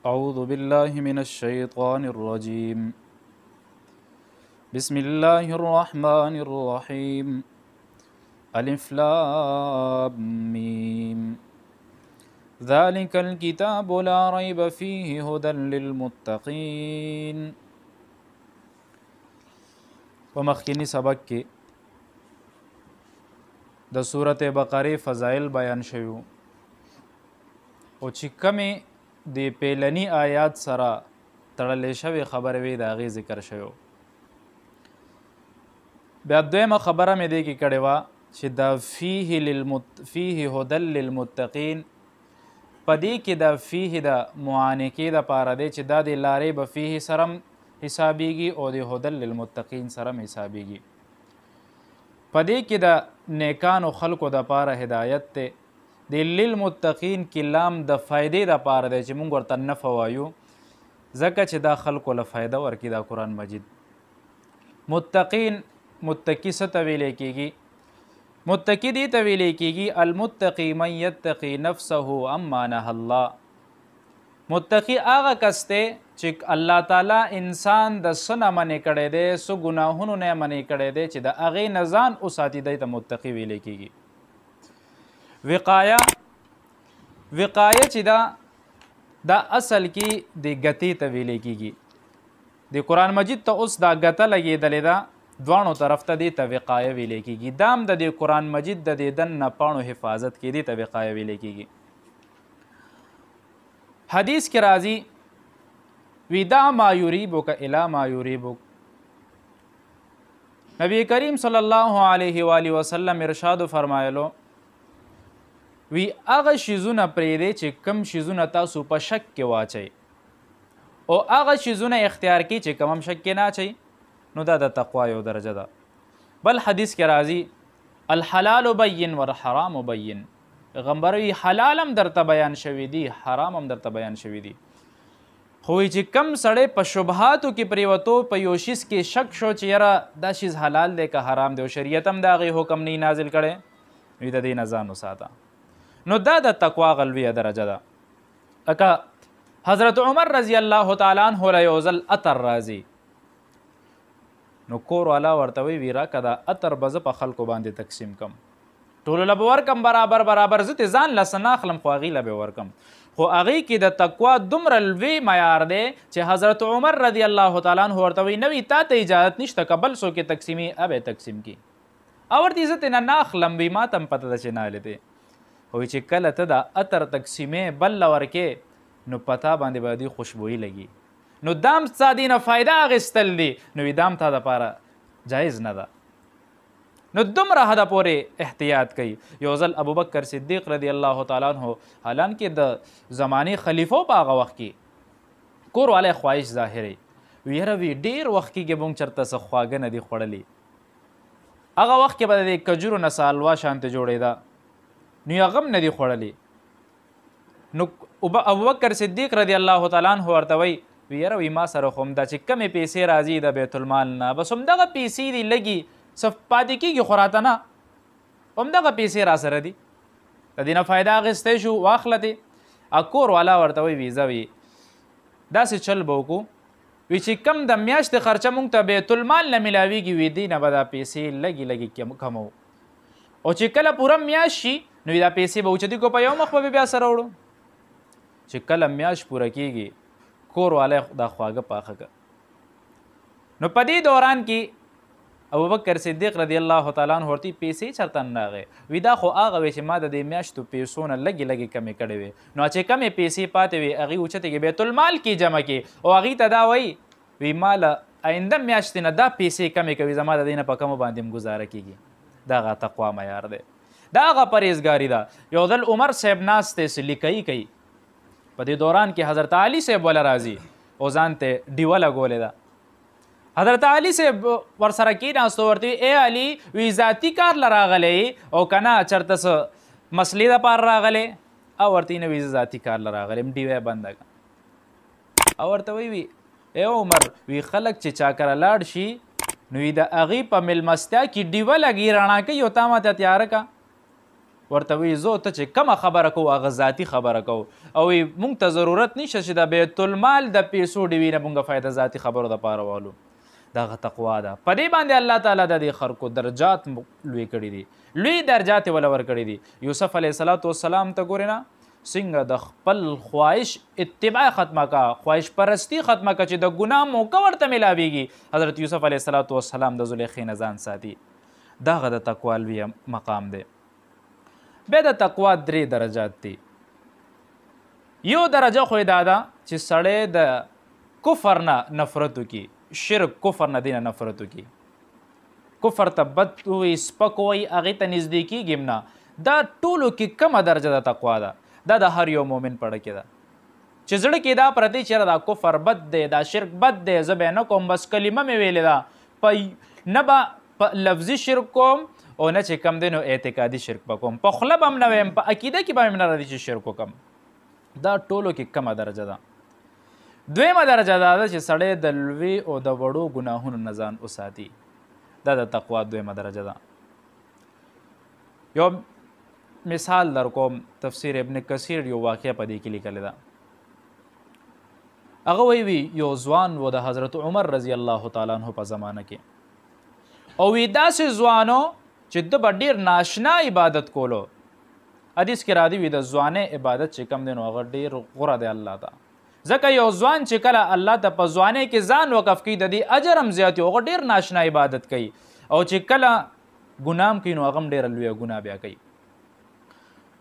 أعوذ بالله من الشيطان الرجيم بسم الله الرحمن الرحيم ألف لام ميم ذلك الكتاب لا ريب فيه هدى للمتقين. په مخکینی سبق کې د سورۃ بقره فضائل بیان شوی او چې کومې د پیلنی آیات سره تړلې شوی خبره وی د هغې ذکر شوی. بیا دویمه خبره مې دې کې کړې وه چې دا فیه هدى للمتقین، په دې کې د فیه د معانقې دپاره دی چې دا د لا ریب فیه سره حسابیږي او د هدى للمتقین سره حسابیږي. په دې کې د نیکانو خلکو دپاره هدایت دی. د للمتقین کې لام د فایدې دپاره دی چې موږ ورته نفع وایو ځکه چې دا خلکو له فایده ورکړي دا قرآن مجید. متقین متقي څه ته ویلی کېږي؟ متقي دې ته ویلی کېږي المتقي من یتقي نفسه عما نهى الله. متقي هغه کس دی چې الله تعالی انسان د څه نه منې کړی دی، څه ګناهونو نه یې منې کړی دی چې د هغې نه ځان وساتي، دی ته متقي ویلی کېږي. وقایه چې دا اصل کې د ګتې ته ویلی کېږي. د قرآن مجید ته اوس دا ګته لګېدلې ده، دواړو طرف ته دې ته وقایه ویلی کېږي. دا هم د دې قرآن مجید د دې دننه پاڼو حفاظت کې دې ته وقایه ویلی کېږي. حدیث کې راځي وی دا ما یریبک الی ما یریبک. نبی کریم صلی الله علیه و آله وسلم ارشاد فرمایلو وی هغه شیزونه پرېږدئ چې کم شیزونه تاسو په شک کې واچئ او هغه شیزونه اختیار کړئ چې کم هم شک کې نه اچئ، نو دا د تقوا یو درجه ده. بل حدیث کې راځي الحلال بین والحرام بین. پیغمبر وی حلال هم درته بیان شوي دي، حرام هم درته بیان شوي دي. خو چې کم سړی په شبهاتو کې پرېوتو، په یو شیز کې شک شو چې یاره دا شیز حلال دی که حرام دی او شریعت هم د هغې حکم نه نازل کړی، وی د دې نه ځان وساته. نو دا د تقوا غلویه درجه ده. لکه حضرت عمر رضی الله تعالی عنه له یو ځل عطر راځي، نو کور والا ورته وی راکه دا عطر به زه په خلکو باندې تقسیم کم، ټولو له به ورکم برابر برابر، زه تې ځان له څه نه اخلم خو هغې له به ورکم. خو هغې کې د تقوا دومره لوی معیار دی چې حضرت عمر رضی الله تعالی عنه ورته وی نوی تا ته اجازت نشته که بل څوک یې تقسیمي ابې تقسیم کي، او ورته زه ترې نه اخلم، وی ما ته هم پته ده چې نه هلې دی. خو چې کله ته د عطر تقسیمې بل له ورکې، نو پتا باندې به دې خوشبویي لګي، نو دام ستا دې نه فایده اخیستل دي، نو وی دام تا دپاره جایز نه ده. نو دومره حده پورې احتیاط کوي. یو ځل ابوبکر صدیق رضی الله تعالی عنه حالانکې د زمانې خلیفو په هغه وخت کې کور والی خواهش ظاهروي، وی یاره وی ډېر وخت کېږي مونږ چېرته څه خواږه نه دي خوړلي. هغه وخت کې به د کجورو نه څه حلوا شانتې جوړېده، نو یې هغه هم نه دي خوړلي. نو ابوبکر صدیق رضی الله تعالی عنه ورته وی یاره وی ما سره خو همدا چې کمې پیسې راځي د بیت المال نه، بس همدغه پیسې دي لږي څه پاتې کېږي خو راته نه، همدغه پیسې را سره دي، د دې نه فایده اخیستی شو واخله دې. کور والا ورته وی ویزه وي داسې چل به وکړو وی چې کم د میاشتې خرچه مونږ ته بیت المال نه میلاویږي، وی دې نه به دا پیسې لږې لږې کمو، او چې کله پوره میاشت شي نو دا پیسې به اوچتې کو په یو مخ به بیا سره وړو. چې کله میاشت پوره کېږي کور والی دا خواږه پاخه که. نو په دې دوران کې ابوبکر صدیق رضی الله تعالی عنه ورته پیسې چېرته نه راغی، وی دا خو هغه وی چې ما د دې میاشتو پیسو نه لږې لږې کمې کړې وې، نو چې کمې پیسې پاتې وې هغې اوچتې کې بیت المال کې جمع کړي او هغې ته دا وایي وی ما له آینده میاشتې نه دا پیسې کمې کوي، زما د دې نه په کمو باندې هم ګزاره کېږي. دا هغه تقوا معیار دی، دا هغه پرهیزګاري ده. یو ځل عمر صاحب ناست دی لیکایي کوي، په دې دوران کې حضرت علي صاحب وله راځي او ځان ته ډیوه لګولې ده. حضرت علي صاحب ورسره کېناستو، ورته ای علي وی ذاتي کار له راغلی او که نه چېرته څه مسلې دپاره راغلی؟ او ورته یې نه وي زه ذاتي کار له راغلی یم، ډیوه یې بنده کړه. او ورته وی ای عمر وی خلک چې چا کره لاړ شي نو د هغې په میلمستیا کې ډیوه لګي رڼا کوي او تا ماته تیاره که، ورته وی زه ته چې کومه خبره کوو هغه ذاتي خبره کوو او موږ ته ضرورت نشته چې د بیت المال د پیسو ډیوي نه موږ فایده ذاتي خبرو دپاره والو دغه تقوا ده. په دې باندې الله تعالی د دې خلکو درجات لوی کړي دي، لوی درجات یې وله ورکړي دي. یوسف علیه السلام ته ګورې نه څنګه د خپل خواهش اتباع ختمه کا، خواهش پرستی ختمه کا چې د ګناه موقع ورته میلاویږي. حضرت یوسف علیه السلام د زلیخې نه ځان ساتي. دغه د تقوا لوی مقام دی. بیا د تقوا 3 درجات دي. یو درجه خو دا ده چې سړی د کفر نه نفرت وکړي، شرک کفر نه دی نه نفرت وکړي، کفر ته بد وایي، سپک وایي، هغې ته نږدې کېږي نه. دا ټولو کې کمه درجه د تقوا ده. دا د هر یو مؤمن په اړه کې ده چې زړه کې دا پرتی چې دا کفر بد دی، دا شرک بد دی، زه به نه کوم، بس کلمه مې ویلې ده، نه به په لفظي شرک کوم او نه چې کم دی نو اعتقادي شرک به کوم، په خوله به هم نه ویم، په عقیده کې به هم نه راځي چې شرک وکړم. دا ټولو کې کمه درجه ده. دویمه درجه دا ده چې سړی د لوی او د وړو ګناهونو نه ځان وساتي. دا د تقوا دویمه درجه ده. یو مثال در کوم، تفسیر ابن کثیر یو واقعه په دې کې لیکلې ده. هغه وی یو ځوان و د حضرت عمر رضی الله تعالی عنہ په زمانه کې، او وی داسې ځوانو چې د به ډېر ناشنا عبادت کولو. حدیث کې راځي وي د ځوانۍ عبادت چې کم دی نو هغه ډېر غوره دی الله ته. ځکه یو ځوان چې کله الله ته په ځوانۍ کې ځان وقف کوي د دې اجر هم زیات وي، هغه ډېر ناشنا عبادت کوي، او چې کله ګناه هم کوي نو هغه هم ډېره لویه ګناه بیا کوي.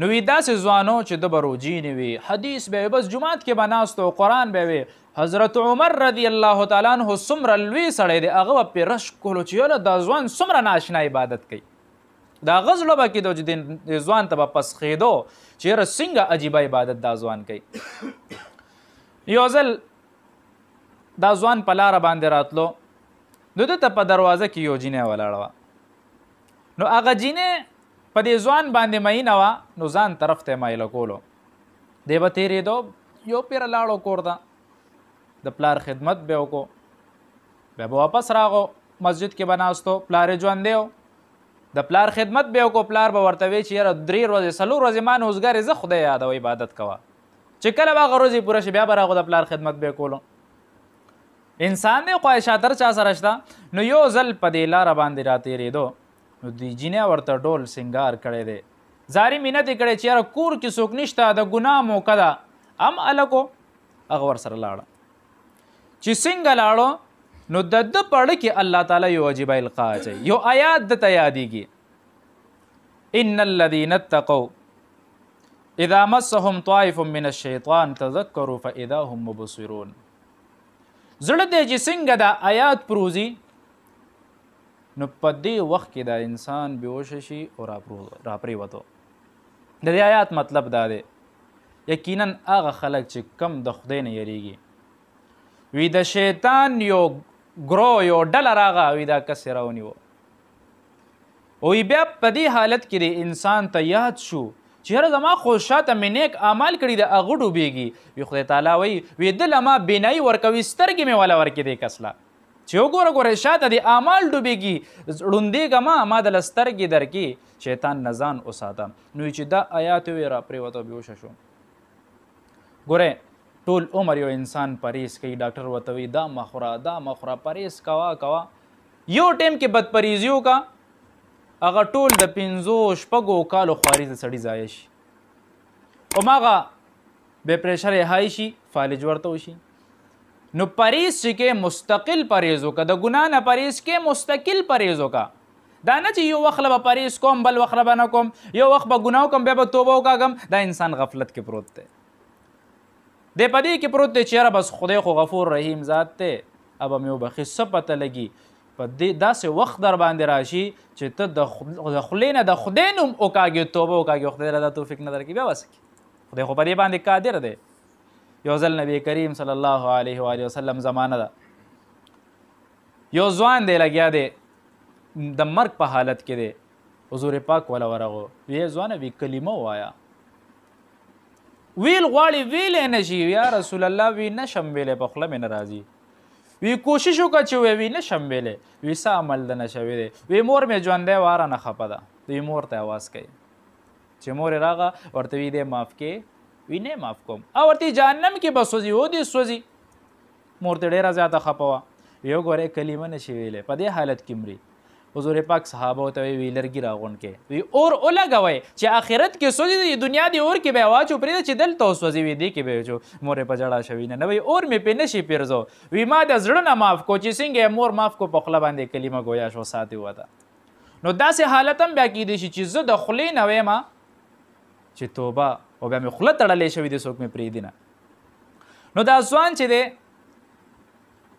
نو وي داسې ځوانو چې د به روجې نه وي، حدیث به وي، بس جومات کې به ناست و، قرآن به وي. حضرت عمر رضی الله تعالی عنه څومره لوی سړی دی، هغه به پرې رشک کولو چې یاله دا ځوان څومره ناشنا عبادت کوي. دا هغه زړه به کېدو چې دې ځوان ته به پسخېدو چې یاره څنګه عجیبه عبادت دا ځوان کوي. یو ځل دا ځوان په لاره باندې راتلو، نو ده ته په دروازه کې یو جینۍ ولاړه وه. نو هغه جینۍ په دې ځوان باندې مینه وه، نو ځان طرف ته یې مایله کولو. دی به تېرېدو، یو پیره لاړو کور ته، د پلار خدمت به یې وکړو، بیا به واپس راغو، مسجد کې به ناستو، پلار یې ژوندی و، د پلار خدمت به یې وکړو. پلار به ورته وی چې یاره 3 ورځې 4 ورځې ما نوزګار یې، زه خدای یادوه، عبادت کوه. چې کله به هغه ورځې پوره شي بیا به راغو، د پلار خدمت به یې کولو. انسان دی، خواهشات هر چا سره شته. نو یو ځل په دې لاره باندې راتېرېدو، نو دې جینۍ ورته ډول سینګار کړی دی، زاري مینت یې کړی چې یاره کور کې څوک نشته، د ګناه موقع ده، هم هلک و. هغه ورسره لاړه. چې څنګه لاړو نو د ده په اړه کې الله تعالی یو عجیبه القا اچوي. یو آیات دته یادېږي، ان الذین اتقوا اذا مسهم طائف من الشیطان تذکروا فاذا هم مبصرون. زړه دی چې څنګه دا آیات پروزي نو په دې وخت کې دا انسان بېهوشه شي او راپرېوتو. د دې آیات مطلب دا دی، یقینا هغه خلک چې کم د خدای نه یریږي، وی د شیطان یو ګرو یو ډله راغه، وی دا کس یې راونیوه، وی بیا په دې حالت کې د انسان ته یاد شو چې یاره زما خو شاته مې نیک اعمال کړي د هغه ډوبېږي. وی خدای تعالی وی ده له ما بینایي ورکوي، سترګې مې والا ورکړي دې کس له چې وګوره ګوره شاته د اعمال ډوبېږي، ړوندېږه ما د له سترګې درکې، شیطان نه ځان وساته. نو چې دا آیات وی راپرېوته، بېهوشه شو. ګورئ ټول عمر یو انسان پرهیز کوي، ډاکټر ورته وایي دا مه خوره، دا مه خوره، پرهیز کوه. یو ټیم کې بدپرهیزي وکړه، هغه ټول د 5-6 کالو خواري د سړي ضایع شي. هماغه بې پریشر یې های شي، فالج ورته وشي. نو پرهیز چې کې مستقل پرهیز وکړه، د ګناه نه پرهیز کې مستقل پرهیز وکړه. دا نه چې یو وخت به پرهیز کوم، بل وخت به نه کوم، یو وخت به ګناه وکړم بیا به توبه وکاږم. دا انسان غفلت کې پروت دی. دی په دې کې پروت دی چې یاره بس خدای خو غفور رحیم ذات دی، ابه مې وبخي. څه پته لګي په دې داسې وخت در باندې راشي چې ته د خولې نه د خدای نوم وکاږې، توبه وکاږې، خدای له دا توفیق نه درکړي، بیا بس خدای خو په دې باندې قادر دی. یو ځل نبی کریم صلی الله علیه و وسلم زمانه ده، یو ځوان دی لګیا دی د مرګ په حالت کې دی، حضور پاک ولا ورغو، وی ځوانه وی کلمه ووایه. ویل غواړي ویلی نه شي، یا رسول الله وی نشم ویلی، په خوله مې نه راځي. وی کوشش وکړه چې وی نشم ویلی. وی څه عمل د نه شوی دی؟ وی مور مې ژوندی واره نه خفه ده. وی مور ته اواز کوي، چې مور راغه ورته وی دې معاف کې وی نه معاف کوم او ورته جهنم کې به سوځي او دې سوځي مور ته ډېره زیاته خپه وه یو ګورې کلمه نشي ویلی په دې حالت کې مري حضور پاک صحابه ته وی لرګي راغونډ کې وی اور ولګوي چې آخرت کې سوځي د دنیا دی اور کې به واچو پرې چې دلته وسوځي وی دی کې به چو مور په جړه شوی نه وی اور مې په نشي پیرزو وی ما د زړه نه معاف کو چې څنګه مور معاف کو په خپل باندې کلمه گویا شو ساتي وته نو داسې حالت هم بیا کېدی شي چې زه د خولې نه وایم چې توبه او بیا مې خوله تړلې شوې دي څوک مې پرېږدي نه نو دا ځوان چې دی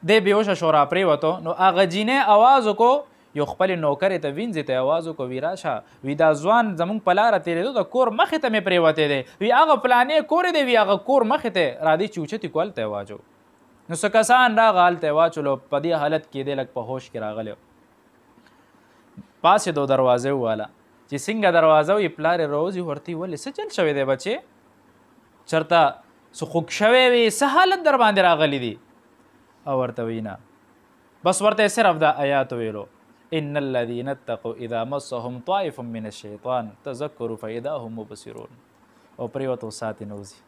دی بېهوشه شو را پرېوتو نو هغه جینۍ اواز وکړو یو خپل نوکرې ته وینځې ته اواز وکړو وی راشه وی دا ځوان زمونږ په لاره تېرېدو د کور مخې ته مې پرېوتی دی وی هغه فلانې کور دی وی هغه کور مخې ته راځي چې اوچتې کړو هلته یې واچو نو څه کسان راغه هلته یې واچولو په دې حالت کې دی لږ په هوش کې راغلی پاسېدو دروازې وواله چې څنګه دروازه وي پلار یې راوځي ورته ولې څه چل شوی دی بچې چېرته څه خوږ شوی وي څه حالت در باندې راغلی دي او ورته وی نه بس ورته صرف دا آیات ویلو ان الذين اتقوا اذا مسهم طائف من الشيطان تذكروا فاذا هم مبصرون او پریوتو ساتي نوزي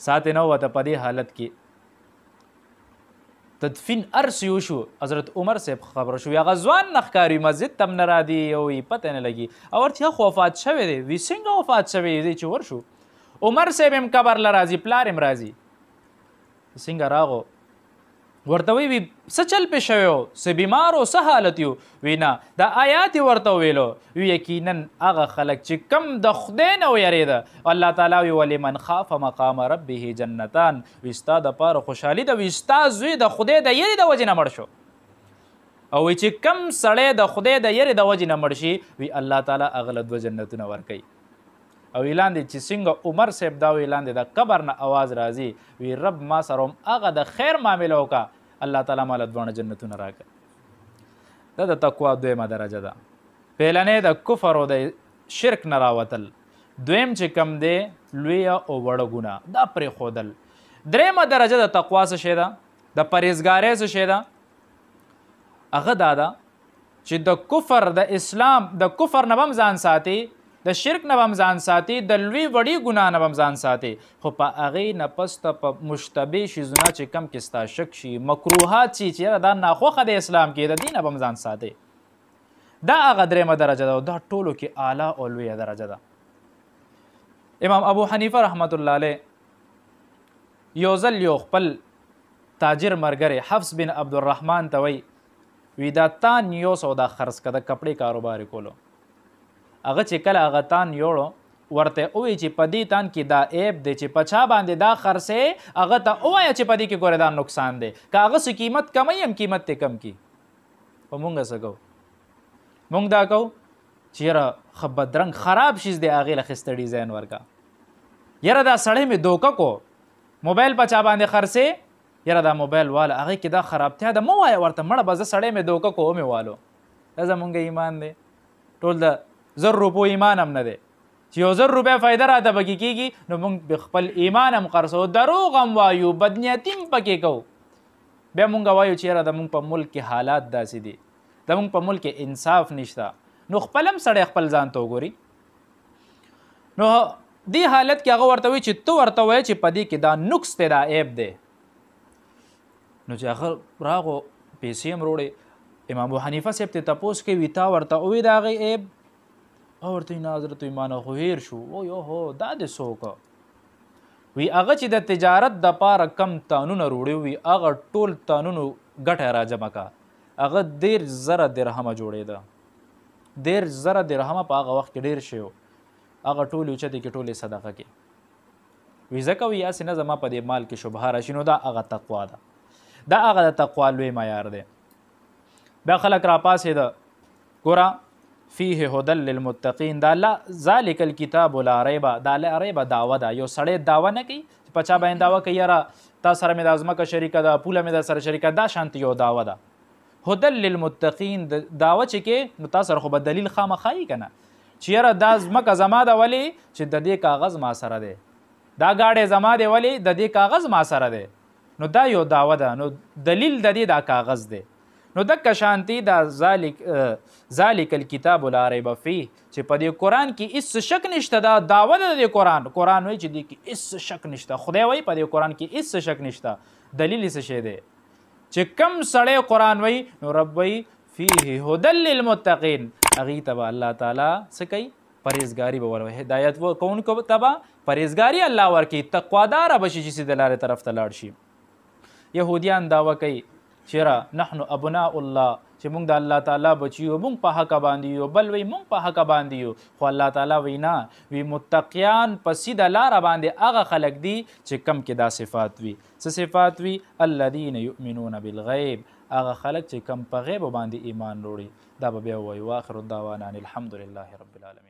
ساتي نو وته په دې حالت کې تدفین ارس یو شو حضرت عمر صاحب خبر شو یا غزوان نخکاری مسجد تم نه را دی او پته نه لګي او ورته خو وفات شوی دی وی څنګه وفات شوی دی چې ور شو عمر صاحب هم قبر لرازي پلار هم راځي څنګه راغو ورته وی څه چل پې شوی و څه بیمار و څه حالت یو وی نه دا آیات یې ورته ویلو وی یقینا هغه خلک چې کم د خدای نه ویرېده الله تعالی وی ولمن خاف مقام ربه جنتان وی ستا دپاره خوشحالي ده وی ستا زوی د خدای د یرې د وجې نه مړ شو او وی چې کم سړی د خدای د یرې د وجې نه مړ شي وی الله تعالی هغه له 2 جنتونه ورکوي او اعلان دی چې څنګه عمر صاحب دا اعلان دی د قبر نه آواز راځي وی رب ما سره هم هغه د خیر معامله وکړه الله تعالی مال 2 جنتونه راکړه دا د تقوا دویمه درجه ده پهلنې د کفر او د شرک نه راوتل دویم چې کم دی لویه او وړه ګناه دا پرېښودل درېیمه درجه د تقوا څه شی ده د پرهیزګارۍ څه شی ده هغه دا ده چې د کفر د اسلام د کفر نه به هم ځان ساتي د شرک نه به هم ځان ساتي د لوی وړي ګناه نه به هم ځان ساتي خو په هغې نه پس ته په مشتبه شیزونه چې کم کې ستا شک شي مکروهات شي چې دا ناخوښه د اسلام کې د دې نه به هم ځان ساتي دا هغه درېیمه درجه ده او دا ټولو کې اعلی او لویه درجه ده امام ابو حنیفه رحمت الله علیه یو ځل یو خپل تاجر ملګری حفص بن عبدالرحمن ته وی دا تان یو سودا خرڅ که د کپړې کاروبار یې کولو هغه چې کله هغه تان یوړو ورته ووایي چې په دې تان کې دا عیب دی چې په چا باندې دا خرڅې هغه ته ووایه چې په دې کې ګوره دا نقصان دی که هغه څه قیمت کموي هم قیمت ته کم کي په مونږ څه کوو مونږ دا کوو چې یاره ښه بدرنګ خراب شیز دی هغې له ښایسته ډیزاین ورکړه یاره دا سړی مې دوکه کو موبایل په چا باندې خرڅې یاره دا موبایل واله هغې کې دا خرابتیا ده مه وایه ورته مړه به زه سړی مې دوکه کو ومې والو دا زمونږ ایمان دی ټول د 100 روپو ایمان هم نه دی چې یو 100 روپۍ فایده راته پکې کېږي نو موږ خپل ایمان هم خرڅو دروغ هم وایو بدنیتي هم پکې کوو بیا موږ وایو چې یاره زموږ په ملک کې حالات داسې دي زموږ په ملک کې انصاف نشته نو خپل هم سړی خپل ځان ته وګوري نو دې حالت کې هغه ورته وایي چې ته ورته وایې چې په دې کې دا نقص دی دا عیب دی نو چې هغه راغو پیسې هم وروړې امام ابو حنیفه صاحب ته تپوس کوي تا ورته ووایي د هغې عیب او ورته نه حضرت ایمان خو هیر شو او یو هو دا دې څوک وی هغه چې د تجارت دپاره کم تانونه روړی وي هغه ټول تانونو ګټه راجمع کا هغه 10,000 درهمه جوړېده 10,000 درهمه په هغه وخت کې ډېر شی و هغه ټول اوچتې کې ټولې صدقه کې وی ځکه وي یاسې نه زما په دې مال کې شبهه راشي نو دا هغه تقوا ده دا هغه د تقوا لوی معیار دی بیا خلک راپاسېده ګوره فيه هدى للمتقين دا ذلك الكتاب لا ريب دا لا ريب دعوه ده یو سړی دعوه نه کوي چې په چا باندې دعوه کوي یاره تا سره مې د ځمکه شریکه ده پوله مې در سره شریکه دا شانتې یو دعوه ده هدى للمتقين دعوه چې کې نو تا سره خو به دلیل خامخا یي که نه چې یاره دا ځمکه زما ده ولې چې د دې کاغذ ما سره دی دا ګاډی زما دی ولې د دې کاغذ ما سره دی نو دا یو دعوه ده نو دلیل د دې دا کاغذ دی نو دک شانتی دا ذالک الکتاب لا ریب فیه چې په دې قرآن کې هیڅ شک نشته. دا دعوه ده د قرآن وایي چې دې کې هیڅ شک نشته. خدای وایي په دې قرآن کې هیڅ شک نشته. دلیل یې څه شی دی چې کم سړی قرآن وایي نو رب وایي فیه هدی للمتقین، هغې ته به الله تعالی څه کوي؟ پرهیزګاري به ورکوي. هدایت کوونکو ته به پرهیزګاري الله ورکوي، تقواداره به شي چې سیده لارې طرف ته لاړ شي. یهودیان دعوه کوي چیرې نحن ابناء الله، چې موږ د الله تعالی بچي یو، موږ په حق باندې یو. بل وی موږ په حق باندې یو، خو الله تعالی وی نه، وی متقیان په سیده لاره باندې هغه خلک دي چې کم کې دا صفات وي. څه صفات وي؟ الذین یؤمنون بالغیب، هغه خلک چې کم په غیب باندې ایمان وروړي. دا به بیا وایي. واخر الدعوانا ان الحمد لله رب العالمین.